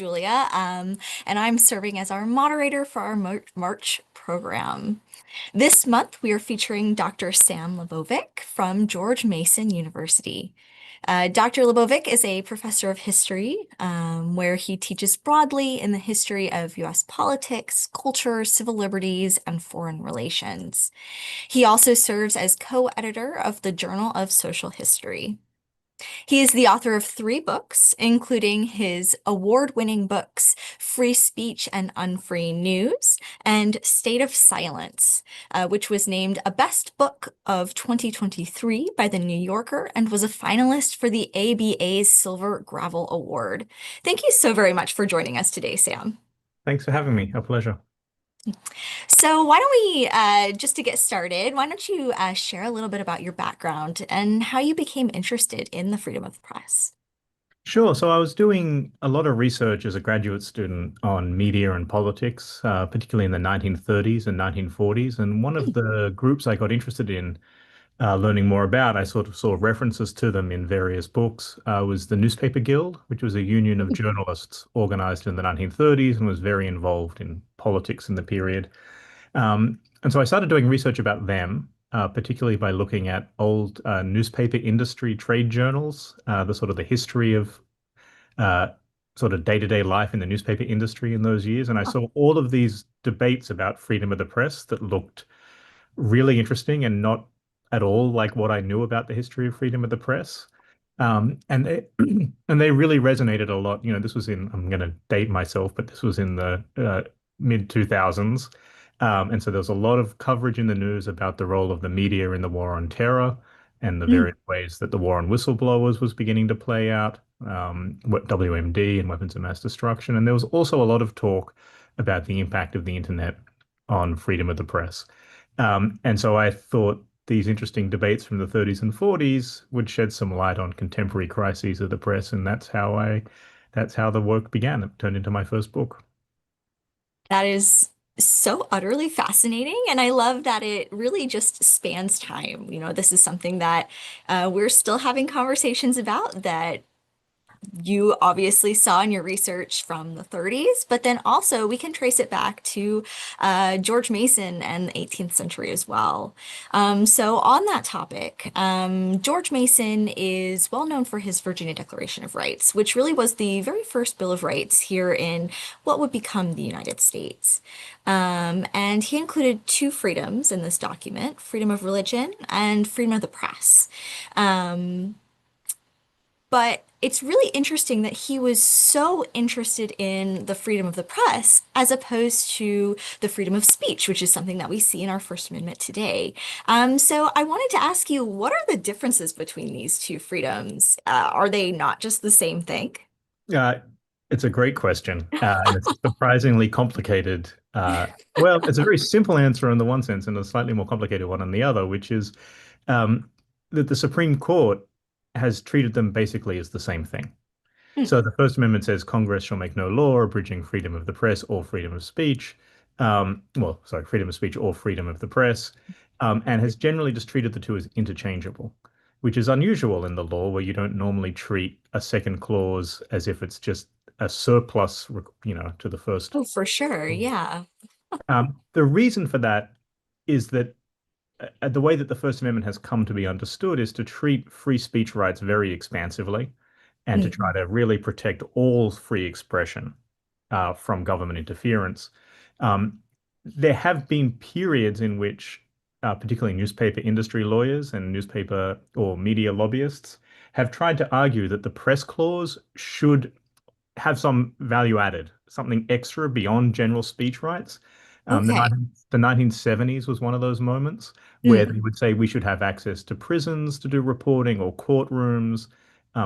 Julia, and I'm serving as our moderator for our March program. This month, we are featuring Dr. Sam Lebovic from George Mason University. Dr. Lebovic is a professor of history, where he teaches broadly in the history of U.S. politics, culture, civil liberties, and foreign relations. He also serves as co-editor of the Journal of Social History. He is the author of three books, including his award-winning books, Free Speech and Unfree News, and State of Silence, which was named a Best Book of 2023 by The New Yorker and was a finalist for the ABA's Silver Gravel Award. Thank you so very much for joining us today, Sam. Thanks for having me. A pleasure. So why don't we, just to get started, why don't you share a little bit about your background and how you became interested in the freedom of the press? Sure. So I was doing a lot of research as a graduate student on media and politics, particularly in the 1930s and 1940s. And one of the groups I got interested in learning more about, I sort of saw references to them in various books, was the Newspaper Guild, which was a union of journalists organized in the 1930s and was very involved in politics in the period. And so I started doing research about them, particularly by looking at old newspaper industry trade journals, the sort of the history of uh, sort of day-to-day life in the newspaper industry in those years. And I saw all of these debates about freedom of the press that looked really interesting and not at all like what I knew about the history of freedom of the press. And they and they really resonated a lot. This was in, I'm going to date myself, but this was in the mid 2000s. And so there was a lot of coverage in the news about the role of the media in the war on terror and the Mm. various ways that the war on whistleblowers was beginning to play out, what WMD and weapons of mass destruction. And there was also a lot of talk about the impact of the internet on freedom of the press. And so I thought these interesting debates from the 30s and 40s would shed some light on contemporary crises of the press, and that's how the work began. It turned into my first book. That is so utterly fascinating. And I love that it really just spans time. This is something that we're still having conversations about that you obviously saw in your research from the 30s, but then also we can trace it back to George Mason and the 18th century as well. So on that topic, George Mason is well known for his Virginia Declaration of Rights, which really was the very first Bill of Rights here in what would become the United States. And he included two freedoms in this document, freedom of religion and freedom of the press. Um, but it's really interesting that he was so interested in the freedom of the press as opposed to the freedom of speech, which is something that we see in our First Amendment today. So I wanted to ask you, what are the differences between these two freedoms? Are they not just the same thing? Uh, it's a great question, and it's surprisingly complicated. Well, it's a very simple answer in the one sense, and a slightly more complicated one in the other, which is um, that the Supreme Court has treated them basically as the same thing. Hmm. So the First Amendment says Congress shall make no law abridging freedom of the press or freedom of speech. Well, sorry, freedom of speech or freedom of the press, and has generally just treated the two as interchangeable, which is unusual in the law where you don't normally treat a second clause as if it's just a surplus, to the first. Oh, for sure. Yeah. The reason for that is that the way that the First Amendment has come to be understood is to treat free speech rights very expansively and to try Mhm. to really protect all free expression from government interference. Um, there have been periods in which, particularly newspaper industry lawyers and newspaper or media lobbyists, have tried to argue that the press clause should have some value added, something extra beyond general speech rights. Okay. The 1970s was one of those moments where they Mm. would say we should have access to prisons to do reporting or courtrooms.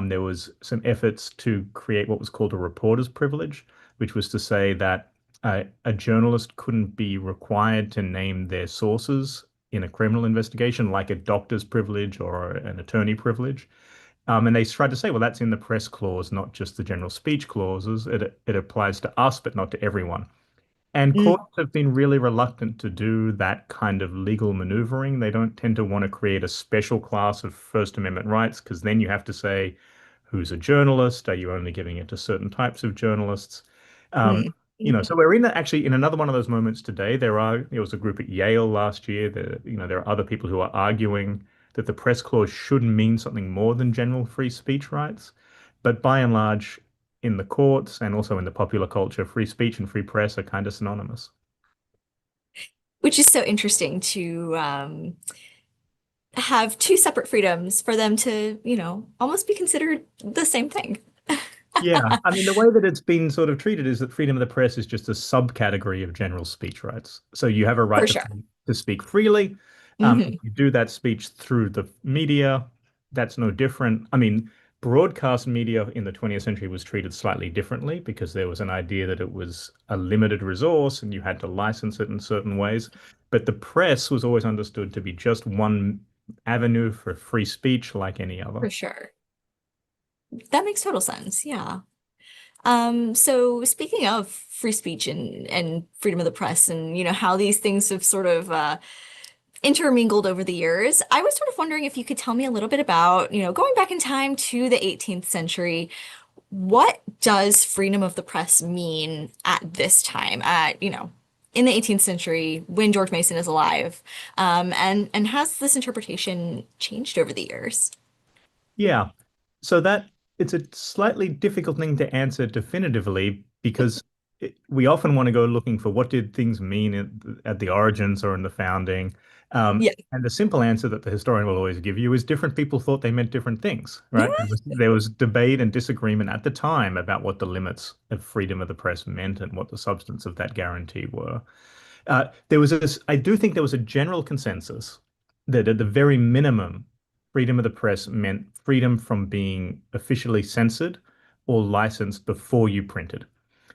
There was some efforts to create what was called a reporter's privilege, which was to say that a journalist couldn't be required to name their sources in a criminal investigation, like a doctor's privilege or an attorney privilege. And they tried to say, well, that's in the press clause, not just the general speech clauses. It applies to us, but not to everyone. And Mm. courts have been really reluctant to do that kind of legal maneuvering. They don't tend to want to create a special class of First Amendment rights because then you have to say, who's a journalist? Are you only giving it to certain types of journalists? Um, Mm. so Mhm. we're in actually in another one of those moments today. There was a group at Yale last year. There are other people who are arguing that the press clause should mean something more than general free speech rights. But by and large, in the courts and also in the popular culture, free speech and free press are kind of synonymous. Which is so interesting to have two separate freedoms for them to, almost be considered the same thing. Yeah, I mean, the way that it's been sort of treated is that freedom of the press is just a subcategory of general speech rights. So you have a right For sure. to speak freely. If Hmm. you do that speech through the media, that's no different. I mean, broadcast media in the 20th century was treated slightly differently because there was an idea that it was a limited resource and you had to license it in certain ways. But the press was always understood to be just one avenue for free speech like any other. For sure. That makes total sense. Yeah. So speaking of free speech and freedom of the press and how these things have sort of intermingled over the years, I was sort of wondering if you could tell me a little bit about, going back in time to the 18th century, what does freedom of the press mean at this time, in the 18th century when George Mason is alive? And has this interpretation changed over the years? Yeah. So that it's a slightly difficult thing to answer definitively because we often want to go looking for what did things mean at the origins or in the founding. Yeah. And the simple answer that the historian will always give you is different people thought they meant different things, Yeah. right? There was debate and disagreement at the time about what the limits of freedom of the press meant and what the substance of that guarantee were. I do think there was a general consensus that at the very minimum, freedom of the press meant freedom from being officially censored or licensed before you printed.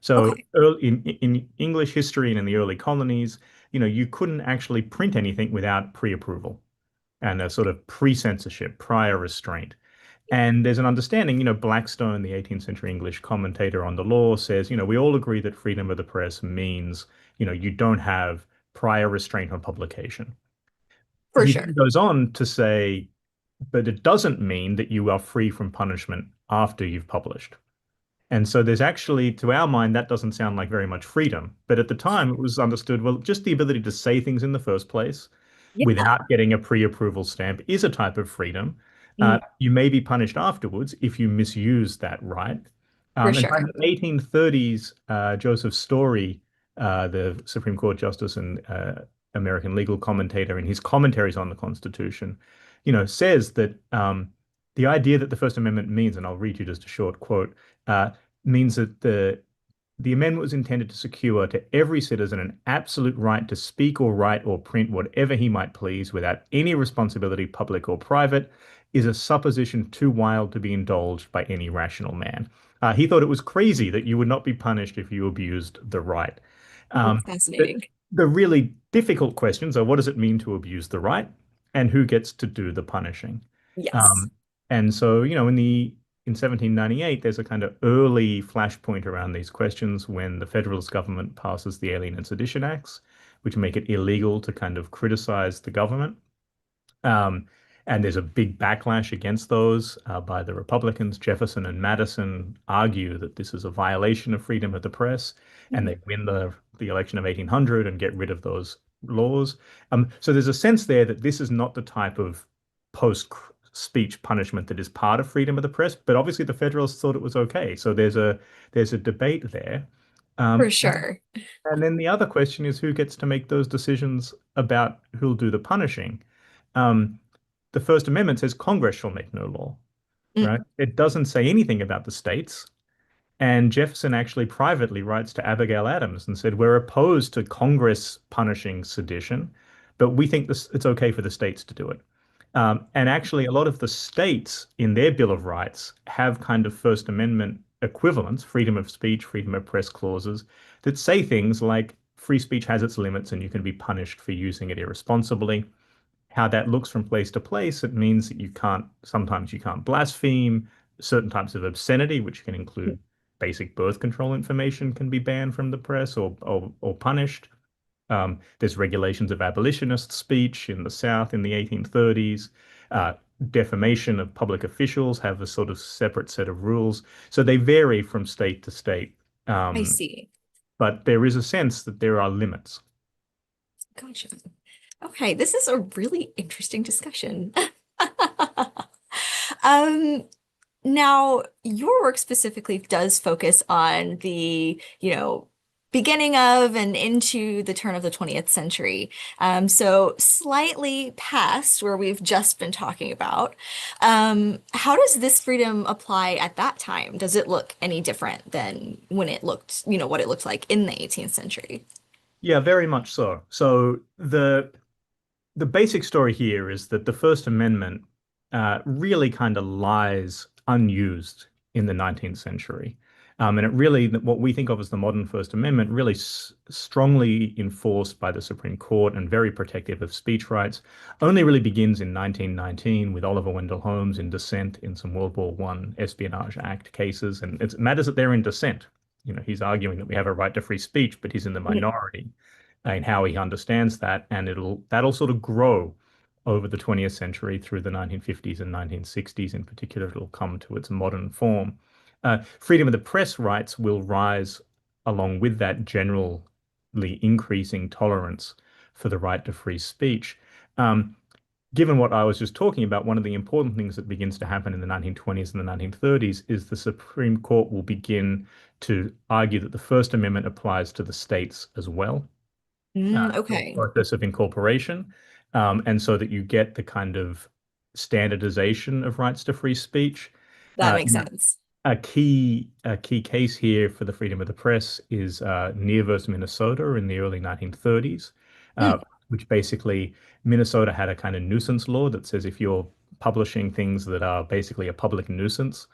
So Okay. in English history and in the early colonies, you couldn't actually print anything without pre-approval and a sort of pre-censorship, prior restraint. And there's an understanding, Blackstone, the 18th century English commentator on the law, says, we all agree that freedom of the press means, you don't have prior restraint on publication. For He sure. then goes on to say, but it doesn't mean that you are free from punishment after you've published. And so there's actually, to our mind, that doesn't sound like very much freedom. But at the time, it was understood, well, just the ability to say things in the first place Yeah. without getting a pre-approval stamp is a type of freedom. Mm, You may be punished afterwards if you misuse that right. for And by sure. the 1830s, Joseph Story, the Supreme Court Justice and American legal commentator, in his commentaries on the Constitution, says that the idea that the First Amendment means, and I'll read you just a short quote, uh, means that the amendment was intended to secure to every citizen an absolute right to speak or write or print whatever he might please without any responsibility, public or private, is a supposition too wild to be indulged by any rational man. He thought it was crazy that you would not be punished if you abused the right. That's Um, the, fascinating. the really difficult questions are what does it mean to abuse the right and who gets to do the punishing? Yes. Um, and so, in 1798, there's a kind of early flashpoint around these questions when the Federalist government passes the Alien and Sedition Acts, which make it illegal to kind of criticize the government. Um, and there's a big backlash against those by the Republicans. Jefferson and Madison argue that this is a violation of freedom of the press, and Mm, they win the election of 1800 and get rid of those laws. So there's a sense there that this is not the type of post speech punishment that is part of freedom of the press, but obviously the Federalists thought it was okay. So there's a debate there. for And sure. then the other question is who gets to make those decisions about who'll do the punishing. Um, the First Amendment says Congress shall make no law, Mm, right? It doesn't say anything about the states. And Jefferson actually privately writes to Abigail Adams and said, we're opposed to Congress punishing sedition, but we think it's okay for the states to do it. And actually, a lot of the states in their Bill of Rights have kind of First Amendment equivalents, freedom of speech, freedom of press clauses, that say things like free speech has its limits and you can be punished for using it irresponsibly. How that looks from place to place, it means that sometimes you can't blaspheme, certain types of obscenity, which can mm, include basic birth control information, can be banned from the press or punished. There's regulations of abolitionist speech in the South in the 1830s. defamation of public officials have a sort of separate set of rules. So they vary from state to state. I Um, see. but there is a sense that there are limits. Gotcha. Okay, this is a really interesting discussion. Um, Now, your work specifically does focus on the, beginning of and into the turn of the 20th century. So slightly past where we've just been talking about. How does this freedom apply at that time? Does it look any different than when it looked, what it looked like in the 18th century? Yeah, very much so. So the basic story here is that the First Amendment really kind of lies unused in the 19th century. And it really, what we think of as the modern First Amendment, really strongly enforced by the Supreme Court and very protective of speech rights, only really begins in 1919 with Oliver Wendell Holmes in dissent in some World War I Espionage Act cases. And it matters that they're in dissent. He's arguing that we have a right to free speech, but he's in the minority in how he understands that, and that'll sort of grow over the 20th century through the 1950s and 1960s in particular. It'll come to its modern form. Freedom of the press rights will rise along with that generally increasing tolerance for the right to free speech. Um, Given what I was just talking about, one of the important things that begins to happen in the 1920s and the 1930s is the Supreme Court will begin to argue that the First Amendment applies to the states as well, the Okay, process of incorporation, and so that you get the kind of standardization of rights to free speech. that makes sense. A key case here for the freedom of the press is Near versus Minnesota in the early 1930s, uh, Mm, which basically Minnesota had a kind of nuisance law that says if you're publishing things that are basically a public nuisance,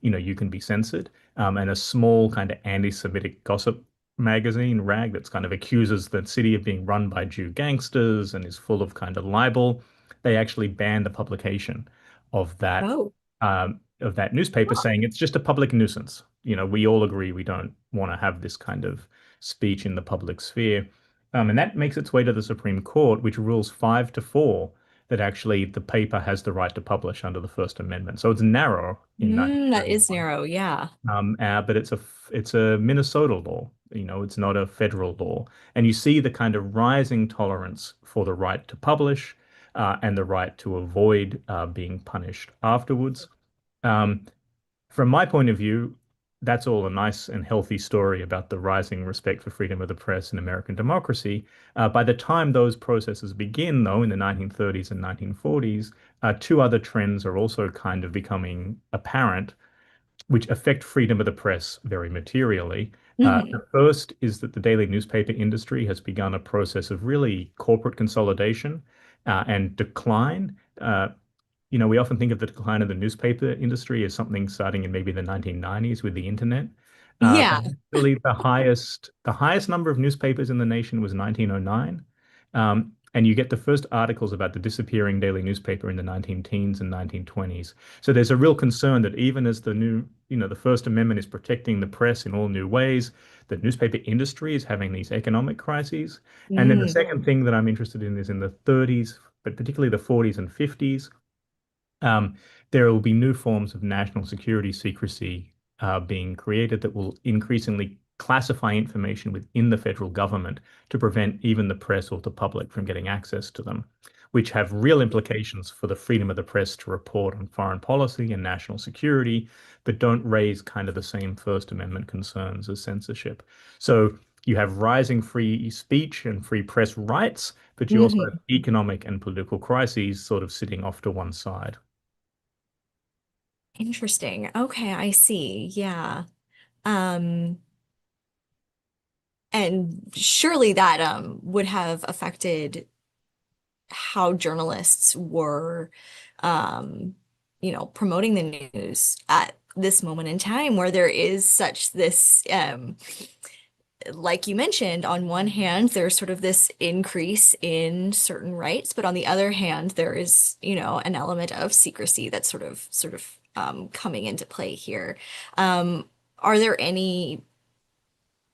you can be censored. And a small kind of anti-Semitic gossip magazine, Rag, that's kind of accuses the city of being run by Jew gangsters and is full of kind of libel. They actually banned the publication of oh, that newspaper, huh. saying it's just a public nuisance. We all agree we don't want to have this kind of speech in the public sphere. And that makes its way to the Supreme Court, which rules 5-4 that actually the paper has the right to publish under the First Amendment. So it's narrow in That is 1931. narrow, yeah. But it's a Minnesota law. It's not a federal law, and you see the kind of rising tolerance for the right to publish and the right to avoid being punished afterwards. Um, from my point of view, that's all a nice and healthy story about the rising respect for freedom of the press and American democracy. By the time those processes begin, though, in the 1930s and 1940s, two other trends are also kind of becoming apparent which affect freedom of the press very materially. The Hmm. first is that the daily newspaper industry has begun a process of really corporate consolidation and decline. We often think of the decline of the newspaper industry as something starting in maybe the 1990s with the internet. But Yeah. actually, the highest number of newspapers in the nation was 1909. And you get the first articles about the disappearing daily newspaper in the 19 teens and 1920s. So there's a real concern that even as the First Amendment is protecting the press in all new ways, the newspaper industry is having these economic crises. And then the Mm. second thing that I'm interested in is in the 30s, but particularly the 40s and 50s. Um, there will be new forms of national security secrecy being created that will increasingly classify information within the federal government to prevent even the press or the public from getting access to them, which have real implications for the freedom of the press to report on foreign policy and national security, but don't raise kind of the same First Amendment concerns as censorship. So you have rising free speech and free press rights, but you also have Hmm. economic and political crises sort of sitting off to one side. Interesting. Okay, I see. Yeah. Um, and surely that would have affected how journalists were um, promoting the news at this moment in time where there is such this like you mentioned, on one hand, there's sort of this increase in certain rights, but on the other hand, there is, an element of secrecy that's sort of coming into play here. Are there any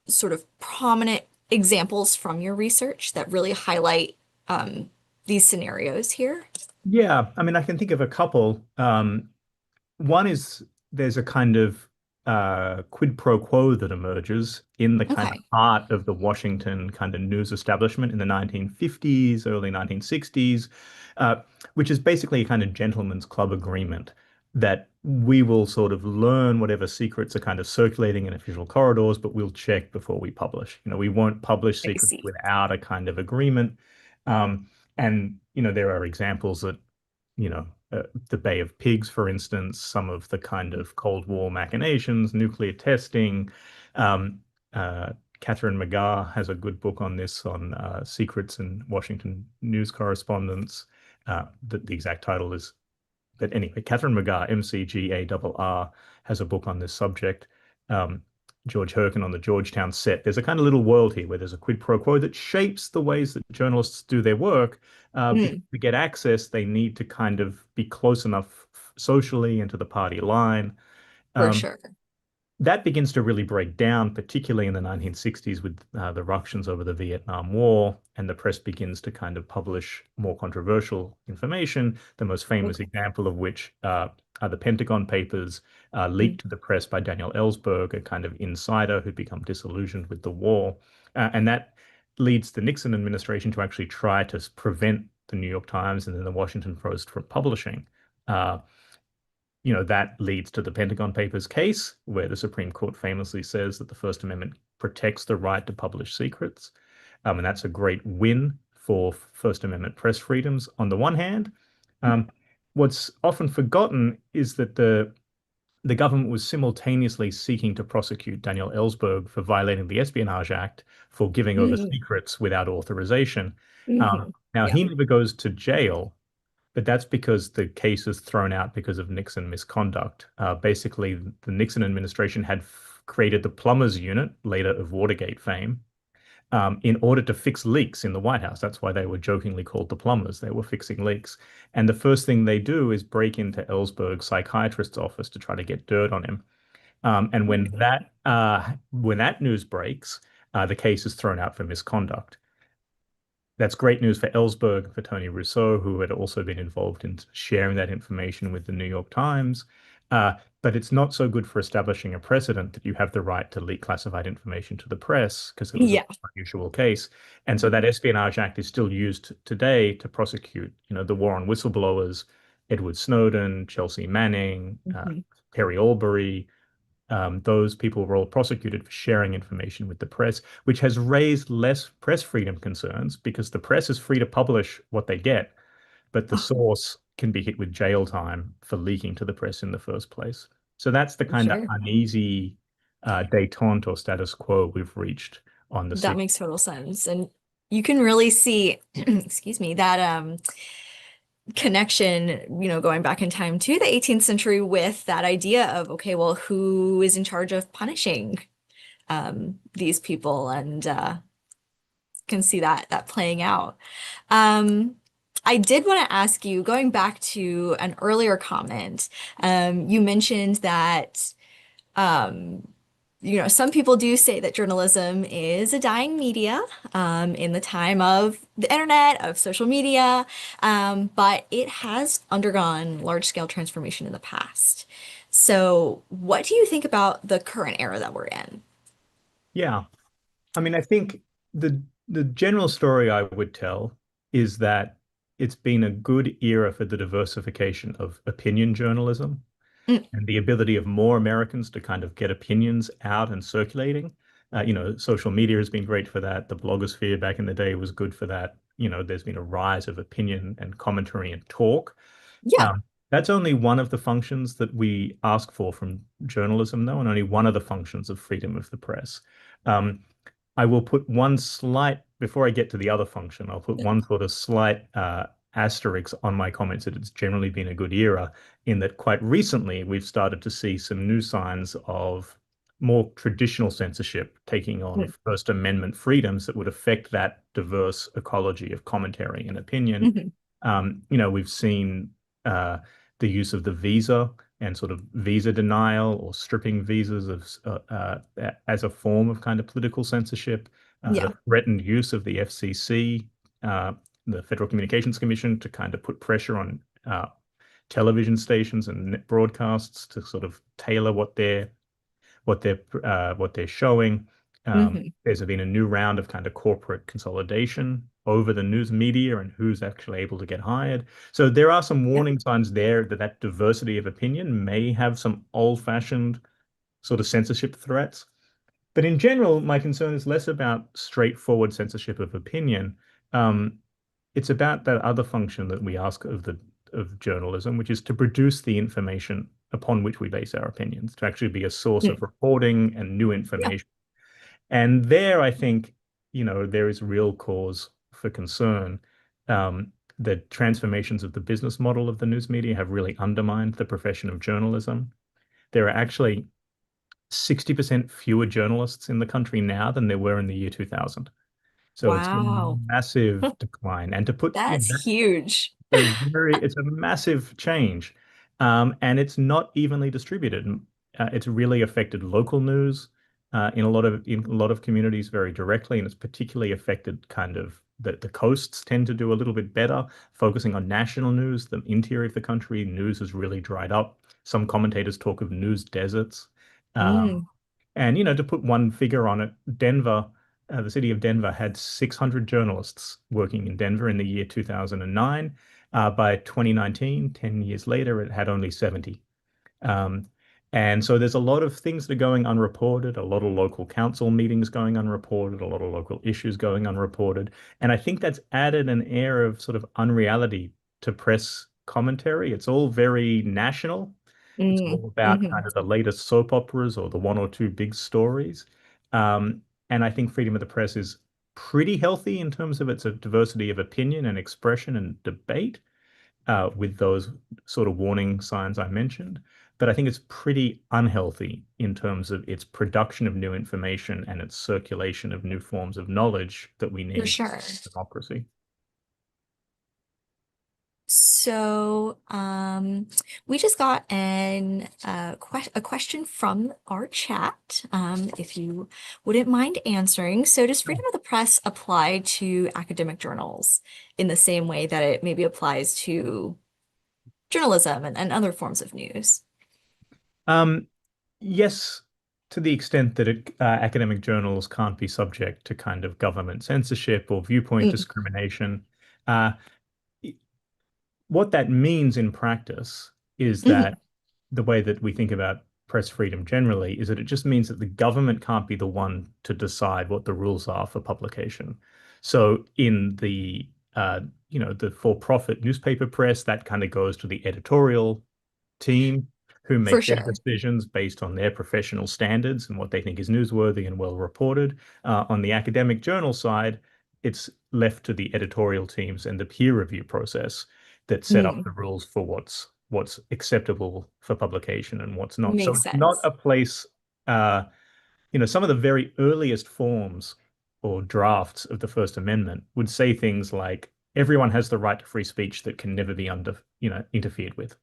sort of prominent examples from your research that really highlight um, these scenarios here? Yeah, I mean, I can think of a couple. One is there's a kind of quid pro quo that emerges in the kind of Okay. heart of the Washington kind of news establishment in the 1950s, early 1960s, uh, which is basically a kind of gentleman's club agreement that we will sort of learn whatever secrets are kind of circulating in official corridors, but we'll check before we publish. We won't publish I secrets see. without a kind of agreement. And there are examples that you know, the Bay of Pigs, for instance, some of the kind of Cold War machinations, nuclear testing. Um, uh, Catherine McGarr has a good book on this, on secrets in Washington news correspondence. The exact title is but anyway, Catherine McGarr, McGarr, has a book on this subject. Um, George Herkin on the Georgetown set. There's a kind of little world here where there's a quid pro quo that shapes the ways that journalists do their work. Because Mm, to get access, they need to kind of be close enough socially and to the party line. for Um, sure. that begins to really break down, particularly in the 1960s with the ructions over the Vietnam War, and the press begins to kind of publish more controversial information. The most famous Okay. example of which are the Pentagon Papers Mm, leaked to the press by Daniel Ellsberg, a kind of insider who'd become disillusioned with the war. And that leads the Nixon administration to actually try to prevent the New York Times and then the Washington Post from publishing. Uh, that leads to the Pentagon Papers case, where the Supreme Court famously says that the First Amendment protects the right to publish secrets. And that's a great win for First Amendment press freedoms on the one hand. Um, what's often forgotten is that the government was simultaneously seeking to prosecute Daniel Ellsberg for violating the Espionage Act for giving over mm, secrets without authorization. Now, yeah. he never goes to jail, but that's because the case is thrown out because of Nixon misconduct. Basically, the Nixon administration had created the plumbers unit, later of Watergate fame, in order to fix leaks in the White House. That's why they were jokingly called the plumbers. They were fixing leaks. And the first thing they do is break into Ellsberg's psychiatrist's office to try to get dirt on him. And when that news breaks, the case is thrown out for misconduct. That's great news for Ellsberg and for Tony Rousseau, who had also been involved in sharing that information with the New York Times. But it's not so good for establishing a precedent that you have the right to leak classified information to the press, because it was an Yeah. unusual case. And so that Espionage Act is still used today to prosecute, the war on whistleblowers, Edward Snowden, Chelsea Manning, Mhm. Terry Albury, those people were all prosecuted for sharing information with the press, which has raised less press freedom concerns because the press is free to publish what they get, but the Oh, source can be hit with jail time for leaking to the press in the first place. So that's the for kind of sure. uneasy détente or status quo we've reached on the That secret. makes total sense. And you can really see, excuse me, that connection, going back in time to the 18th century with that idea of, okay, well, who is in charge of punishing these people? And can see that playing out. Um, I did want to ask you, going back to an earlier comment, you mentioned that um, some people do say that journalism is a dying media in the time of the internet, of social media, but it has undergone large-scale transformation in the past. So, what do you think about the current era that we're in? Yeah, I mean, I think the general story I would tell is that it's been a good era for the diversification of opinion journalism Mm, and the ability of more Americans to kind of get opinions out and circulating. Social media has been great for that. The blogosphere back in the day was good for that. There's been a rise of opinion and commentary and talk. yeah. That's only one of the functions that we ask for from journalism, though, and only one of the functions of freedom of the press. Um, I will put one slight, before I get to the other function, I'll put one sort of slight asterisk on my comments that it's generally been a good era, in that quite recently we've started to see some new signs of more traditional censorship taking on Mm, First Amendment freedoms that would affect that diverse ecology of commentary and opinion. mhm. We've seen uh, the use of the visa and sort of visa denial or stripping visas as a form of kind of political censorship, Yeah. the threatened use of the FCC the Federal Communications Commission to kind of put pressure on television stations and broadcasts to sort of tailor what they're showing. Hmm. There's been a new round of kind of corporate consolidation over the news media and who's actually able to get hired. So there are some Yeah. warning signs there that that diversity of opinion may have some old-fashioned sort of censorship threats. But in general, my concern is less about straightforward censorship of opinion. Um, it's about that other function that we ask of journalism, which is to produce the information upon which we base our opinions, to actually be a source of Mm. reporting and new Yeah. information. And there, I think, there is real cause for concern. The transformations of the business model of the news media have really undermined the profession of journalism. There are actually 60% fewer journalists in the country now than there were in the year 2000. So it's a Wow. massive decline. And to put, That's huge. it's a massive change. And it's not evenly distributed. It's really affected local news in a lot of communities very directly, and it's particularly affected kind of the coasts tend to do a little bit better, focusing on national news. The interior of the country, news has really dried up. Some commentators talk of news deserts. Um, Mm. and to put one figure on it, the city of Denver had 600 journalists working in Denver in the year 2009. By 2019, 10 years later, it had only 70. Um, and so there's a lot of things that are going unreported, a lot of local council meetings going unreported, a lot of local issues going unreported. And I think that's added an air of sort of unreality to press commentary. It's all very national. It's Mm. all about Hmm. kind of the latest soap operas or the one or two big stories. Um, and I think freedom of the press is pretty healthy in terms of its diversity of opinion and expression and debate with those sort of warning signs I mentioned. But I think it's pretty unhealthy in terms of its production of new information and its circulation of new forms of knowledge that we For need sure. for democracy. So, we just got a question from our chat, if you wouldn't mind answering. So, does freedom of the press apply to academic journals in the same way that it maybe applies to journalism and other forms of news? Um, yes, to the extent that academic journals can't be subject to kind of government censorship or viewpoint Mm. discrimination. Uh, what that means in practice is Hmm. that the way that we think about press freedom generally is that it just means that the government can't be the one to decide what the rules are for publication. So in uh, the for-profit newspaper press, that kind of goes to the editorial team who For make their sure. decisions based on their professional standards and what they think is newsworthy and well reported. On the academic journal side, it's left to the editorial teams and the peer review process that set up the Mm. rules for what's acceptable for publication and what's not. So Makes it's not sense. a place, some of the very earliest forms or drafts of the First Amendment would say things like everyone has the right to free speech that can never be interfered with.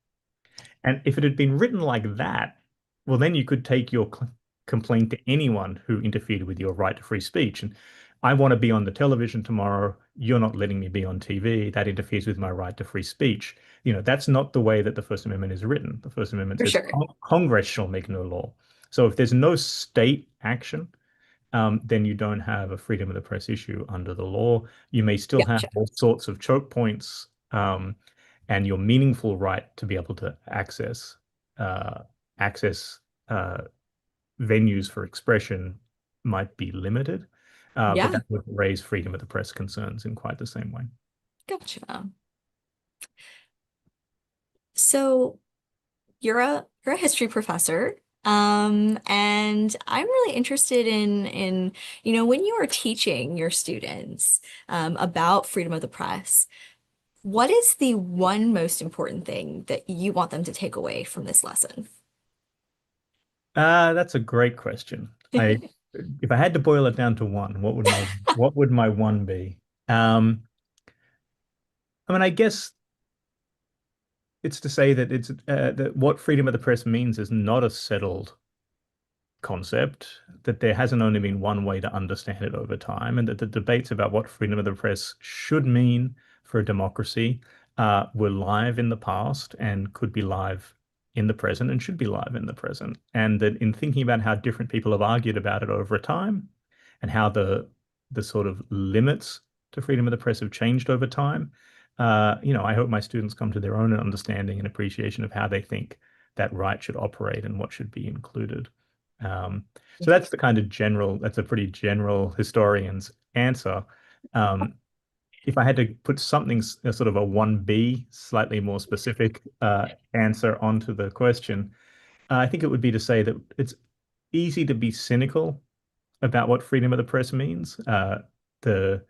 And if it had been written like that, well, then you could take your complaint to anyone who interfered with your right to free speech. And I want to be on the television tomorrow. You're not letting me be on TV. That interferes with my right to free speech. That's not the way that the First Amendment is written. The First Amendment For says sure. Congress shall make no law. So if there's no state action, then you don't have a freedom of the press issue under the law. You may still have Gotcha. all sorts of choke points, and your meaningful right to be able to uh, access venues for expression might be limited, but Yeah. that would raise freedom of the press concerns in quite the same way. Gotcha. So, you're a history professor. And I'm really interested in, when you are teaching your students about freedom of the press, what is the one most important thing that you want them to take away from this lesson? That's a great question. If I had to boil it down to one, what would my one be? I mean, I guess it's to say that that what freedom of the press means is not a settled concept, that there hasn't only been one way to understand it over time, and that the debates about what freedom of the press should mean for a democracy were live in the past and could be live in the present and should be live in the present. And that in thinking about how different people have argued about it over time and how the sort of limits to freedom of the press have changed over time, I hope my students come to their own understanding and appreciation of how they think that right should operate and what should be included. Um, so that's that's a pretty general historian's answer. Um, if I had to put something, sort of a 1B, slightly more specific answer onto the question, I think it would be to say that it's easy to be cynical about what freedom of the press means. The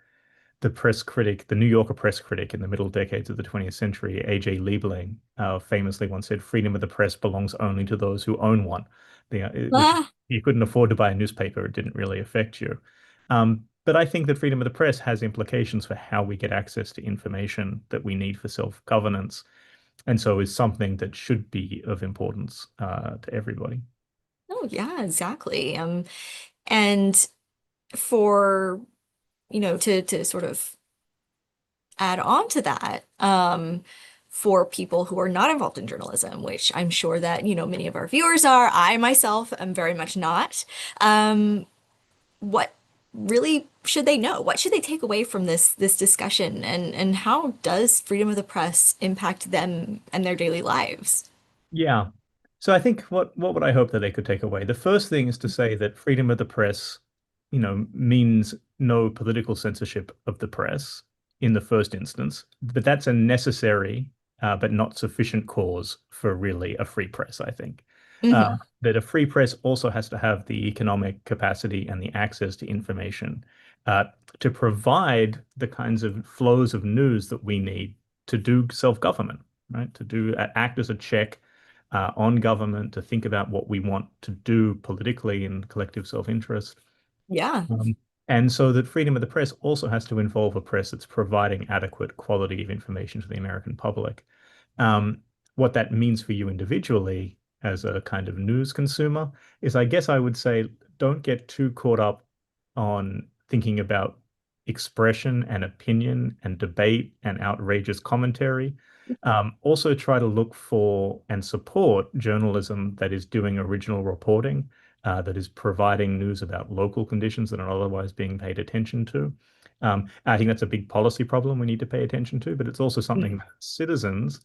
the press critic, the New Yorker press critic in the middle decades of the 20th century, A.J. Liebling, famously once said, "Freedom of the press belongs only to those who own one." Which Ah, you couldn't afford to buy a newspaper, it didn't really affect you. But I think that freedom of the press has implications for how we get access to information that we need for self-governance, and so is something that should be of importance to everybody. oh yeah, exactly. And for, to sort of add on to that, for people who are not involved in journalism, which I'm sure that, many of our viewers are, I myself am very much not. Um, what really should they know? What should they take away from this discussion? And how does freedom of the press impact them and their daily lives? Yeah. So I think what would I hope that they could take away? The first thing is to say that freedom of the press, means no political censorship of the press in the first instance, but that's a necessary but not sufficient cause for really a free press, I think. Hmm. That a free press also has to have the economic capacity and the access to information uh, to provide the kinds of flows of news that we need to do self-government, right? To do act as a check on government, to think about what we want to do politically in collective self-interest. Yeah. Um, and so that freedom of the press also has to involve a press that's providing adequate quality of information to the American public. Um, what that means for you individually as a kind of news consumer is, I guess I would say, don't get too caught up on thinking about expression and opinion and debate and outrageous commentary. Also, try to look for and support journalism that is doing original reporting, that is providing news about local conditions that are otherwise being paid attention to. I think that's a big policy problem we need to pay attention to, but it's also something that citizens,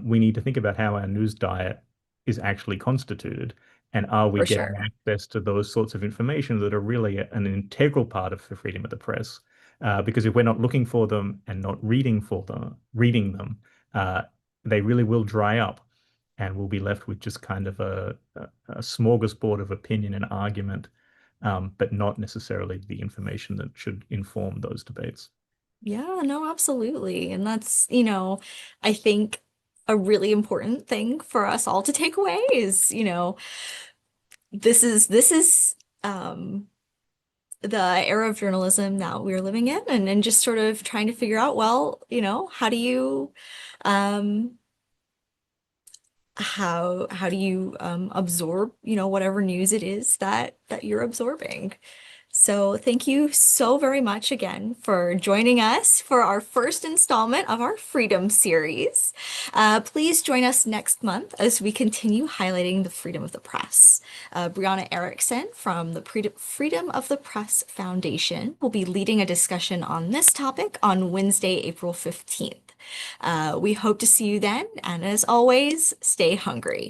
we need to think about how our news diet is actually constituted. And are we For getting sure. access to those sorts of information that are really an integral part of the freedom of the press? Because if we're not looking for them and not reading them, uh, they really will dry up, and we'll be left with just kind of a smorgasbord of opinion and argument, but not necessarily the information that should inform those debates. Yeah, no, absolutely. And that's, I think a really important thing for us all to take away is, this is um the era of journalism that we're living in, and just sort of trying to figure out, well, how do you um how do you absorb, whatever news it is that you're absorbing. So thank you so very much again for joining us for our first installment of our Freedom series. Please join us next month as we continue highlighting the freedom of the press. Brianna Erickson from the Freedom of the Press Foundation will be leading a discussion on this topic on Wednesday, April 15th. We hope to see you then, and as always, stay hungry.